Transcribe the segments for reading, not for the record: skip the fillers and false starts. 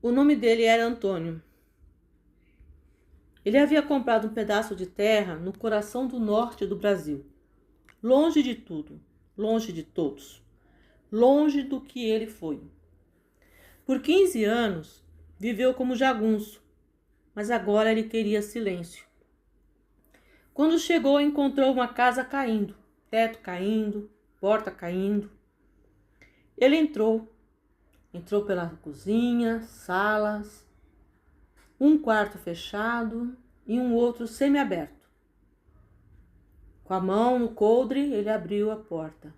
O nome dele era Antônio. Ele havia comprado um pedaço de terra no coração do norte do Brasil, longe de tudo, longe de todos, longe do que ele foi. Por 15 anos, viveu como jagunço, mas agora ele queria silêncio. Quando chegou, encontrou uma casa caindo, teto caindo, porta caindo. Ele entrou pela cozinha, salas, um quarto fechado e um outro semiaberto. Com a mão no coldre, ele abriu a porta.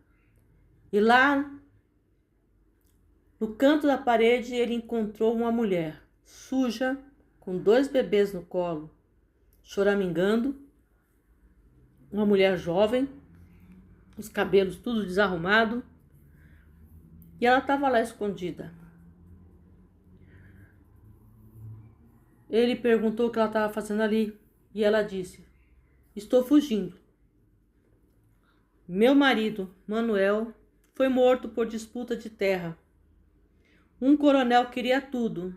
E lá, no canto da parede, ele encontrou uma mulher, suja, com 2 bebês no colo, choramingando. Uma mulher jovem, os cabelos tudo desarrumado. E ela estava lá escondida. Ele perguntou o que ela estava fazendo ali. E ela disse: estou fugindo. Meu marido, Manuel, foi morto por disputa de terra. Um coronel queria tudo.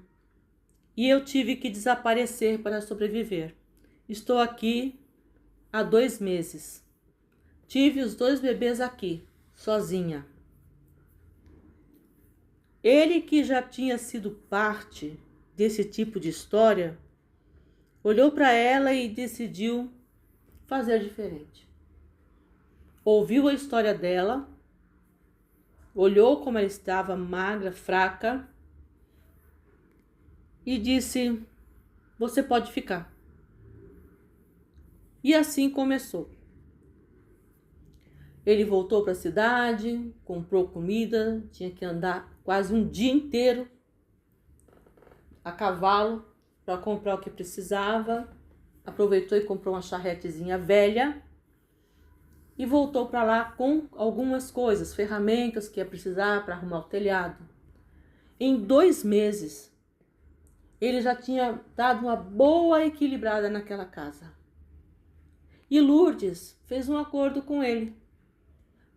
E eu tive que desaparecer para sobreviver. Estou aqui há 2 meses. Tive os 2 bebês aqui, sozinha. Ele, que já tinha sido parte desse tipo de história, olhou para ela e decidiu fazer diferente. Ouviu a história dela, olhou como ela estava magra, fraca, e disse: você pode ficar. E assim começou. Ele voltou para a cidade, comprou comida, tinha que andar quase um dia inteiro a cavalo para comprar o que precisava. Aproveitou e comprou uma charretezinha velha e voltou para lá com algumas coisas, ferramentas que ia precisar para arrumar o telhado. Em 2 meses, ele já tinha dado uma boa equilibrada naquela casa. E Lourdes fez um acordo com ele.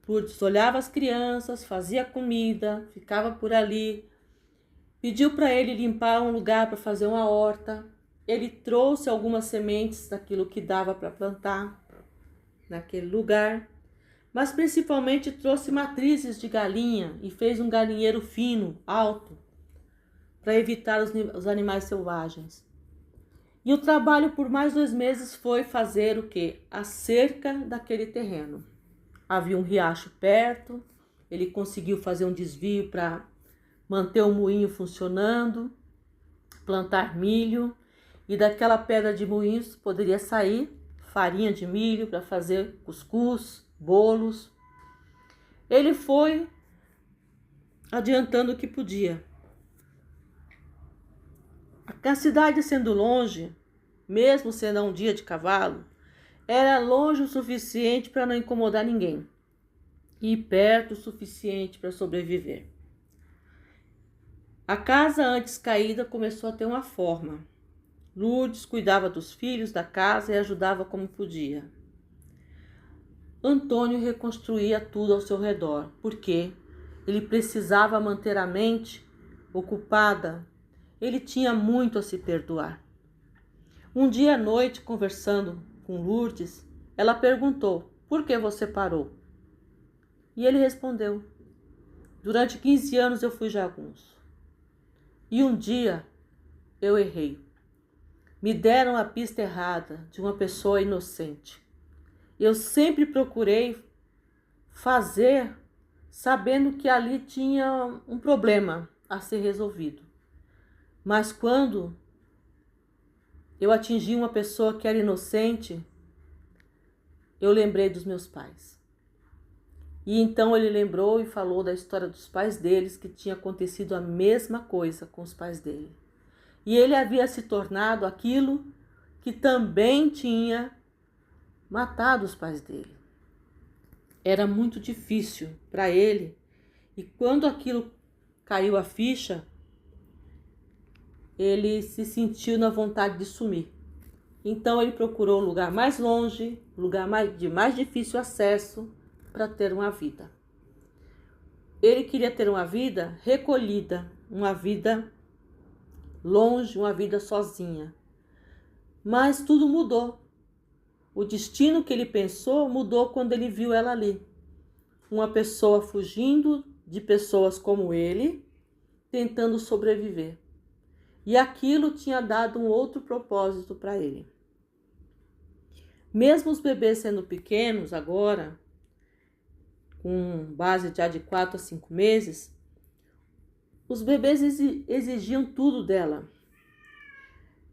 Lourdes olhava as crianças, fazia comida, ficava por ali, pediu para ele limpar um lugar para fazer uma horta. Ele trouxe algumas sementes daquilo que dava para plantar naquele lugar, mas principalmente trouxe matrizes de galinha e fez um galinheiro fino, alto, para evitar os animais selvagens. E o trabalho por mais 2 meses foi fazer o quê? A cerca daquele terreno. Havia um riacho perto, ele conseguiu fazer um desvio para manter o moinho funcionando, plantar milho, e daquela pedra de moinhos poderia sair farinha de milho para fazer cuscuz, bolos. Ele foi adiantando o que podia. A cidade sendo longe, mesmo sendo a um dia de cavalo, era longe o suficiente para não incomodar ninguém e perto o suficiente para sobreviver. A casa antes caída começou a ter uma forma. Lourdes cuidava dos filhos, da casa e ajudava como podia. Antônio reconstruía tudo ao seu redor, porque ele precisava manter a mente ocupada. Ele tinha muito a se perdoar. Um dia à noite, conversando com Lourdes, ela perguntou: por que você parou? E ele respondeu: durante 15 anos eu fui jagunço. E um dia eu errei. Me deram a pista errada de uma pessoa inocente. Eu sempre procurei fazer sabendo que ali tinha um problema a ser resolvido. Mas quando eu atingi uma pessoa que era inocente, eu lembrei dos meus pais. E então ele lembrou e falou da história dos pais deles, que tinha acontecido a mesma coisa com os pais dele. E ele havia se tornado aquilo que também tinha matado os pais dele. Era muito difícil para ele. E quando aquilo caiu a ficha, ele se sentiu na vontade de sumir. Então ele procurou um lugar mais longe, lugar de mais difícil acesso, para ter uma vida. Ele queria ter uma vida recolhida, uma vida longe, uma vida sozinha. Mas tudo mudou. O destino que ele pensou mudou quando ele viu ela ali. Uma pessoa fugindo de pessoas como ele, tentando sobreviver. E aquilo tinha dado um outro propósito para ele. Mesmo os bebês sendo pequenos agora, com base já de 4 a 5 meses, os bebês exigiam tudo dela.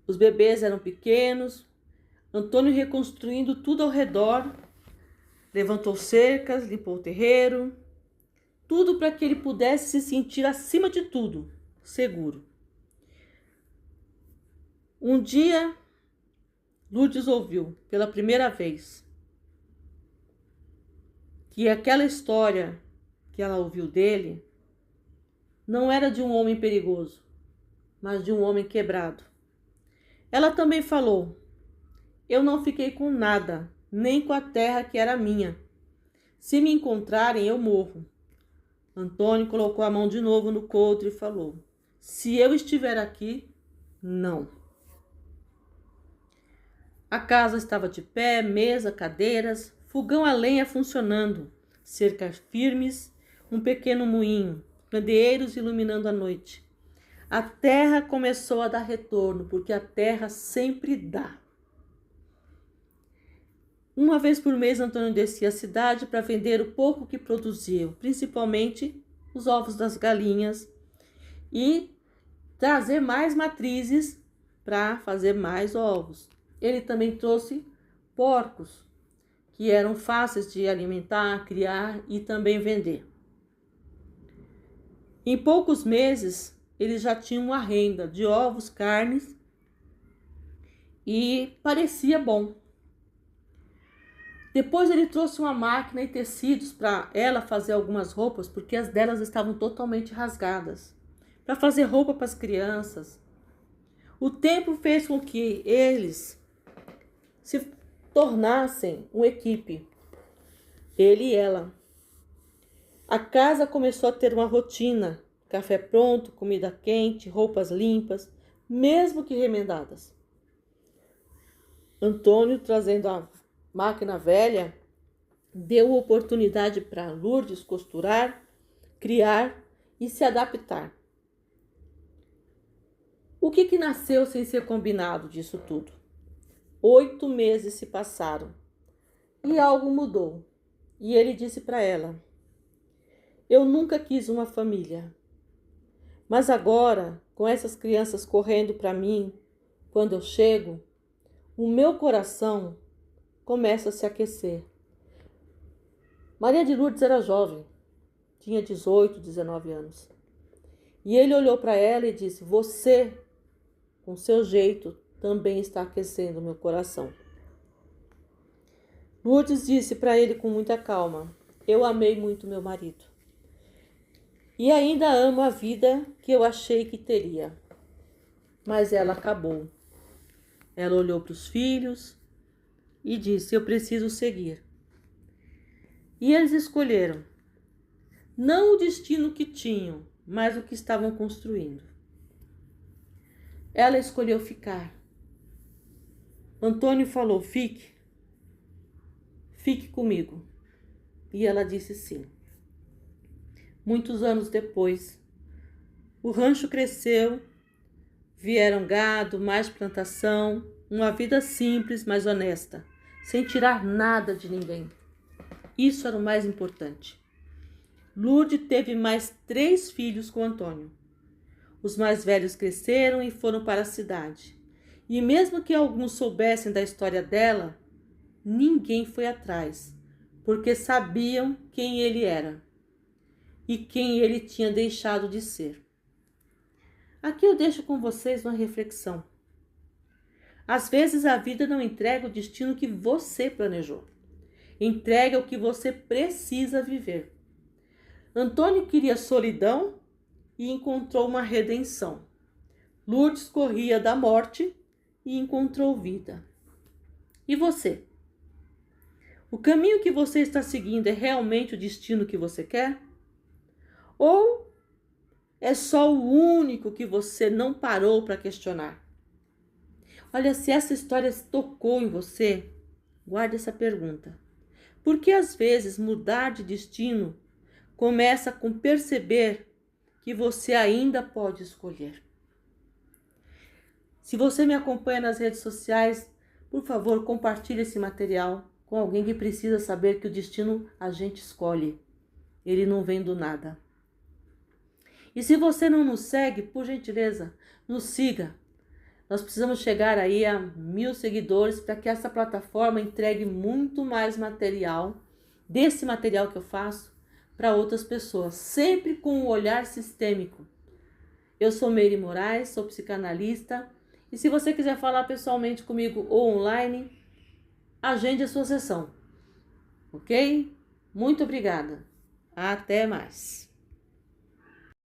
Os bebês eram pequenos, Antônio reconstruindo tudo ao redor, levantou cercas, limpou o terreiro, tudo para que ele pudesse se sentir acima de tudo, seguro. Um dia, Lourdes ouviu pela primeira vez que aquela história que ela ouviu dele não era de um homem perigoso, mas de um homem quebrado. Ela também falou: eu não fiquei com nada, nem com a terra que era minha. Se me encontrarem, eu morro. Antônio colocou a mão de novo no coldre e falou: se eu estiver aqui, não. A casa estava de pé, mesa, cadeiras, fogão a lenha funcionando, cercas firmes, um pequeno moinho, candeeiros iluminando a noite. A terra começou a dar retorno, porque a terra sempre dá. Uma vez por mês, Antônio descia à cidade para vender o pouco que produzia, principalmente os ovos das galinhas, e trazer mais matrizes para fazer mais ovos. Ele também trouxe porcos, que eram fáceis de alimentar, criar e também vender. Em poucos meses, ele já tinha uma renda de ovos, carnes e parecia bom. Depois ele trouxe uma máquina e tecidos para ela fazer algumas roupas, porque as delas estavam totalmente rasgadas, para fazer roupa para as crianças. O tempo fez com que eles se tornassem uma equipe, ele e ela. A casa começou a ter uma rotina: café pronto, comida quente, roupas limpas, mesmo que remendadas. Antônio, trazendo a máquina velha, deu oportunidade para Lourdes costurar, criar e se adaptar. O que nasceu sem ser combinado disso tudo? 8 meses se passaram e algo mudou. E ele disse para ela: eu nunca quis uma família, mas agora, com essas crianças correndo para mim, quando eu chego, o meu coração começa a se aquecer. Maria de Lourdes era jovem, tinha 18, 19 anos. E ele olhou para ela e disse: você, com seu jeito, também está aquecendo meu coração. Lourdes disse para ele com muita calma: eu amei muito meu marido. E ainda amo a vida que eu achei que teria. Mas ela acabou. Ela olhou para os filhos e disse: eu preciso seguir. E eles escolheram não o destino que tinham, mas o que estavam construindo. Ela escolheu ficar. Antônio falou: fique comigo. E ela disse sim. Muitos anos depois, o rancho cresceu, vieram gado, mais plantação, uma vida simples, mas honesta, sem tirar nada de ninguém. Isso era o mais importante. Lourdes teve mais 3 filhos com Antônio. Os mais velhos cresceram e foram para a cidade. E mesmo que alguns soubessem da história dela, ninguém foi atrás, porque sabiam quem ele era e quem ele tinha deixado de ser. Aqui eu deixo com vocês uma reflexão. Às vezes a vida não entrega o destino que você planejou. Entrega o que você precisa viver. Antônio queria solidão e encontrou uma redenção. Lourdes corria da morte e encontrou vida. E você? O caminho que você está seguindo é realmente o destino que você quer? Ou é só o único que você não parou para questionar? Olha, se essa história tocou em você, guarde essa pergunta. Porque às vezes mudar de destino começa com perceber que você ainda pode escolher. Se você me acompanha nas redes sociais, por favor, compartilhe esse material com alguém que precisa saber que o destino a gente escolhe. Ele não vem do nada. E se você não nos segue, por gentileza, nos siga. Nós precisamos chegar aí a 1000 seguidores para que essa plataforma entregue muito mais material, desse material que eu faço, para outras pessoas, sempre com um olhar sistêmico. Eu sou Meire Moraes, sou psicanalista, e se você quiser falar pessoalmente comigo ou online, agende a sua sessão, ok? Muito obrigada. Até mais.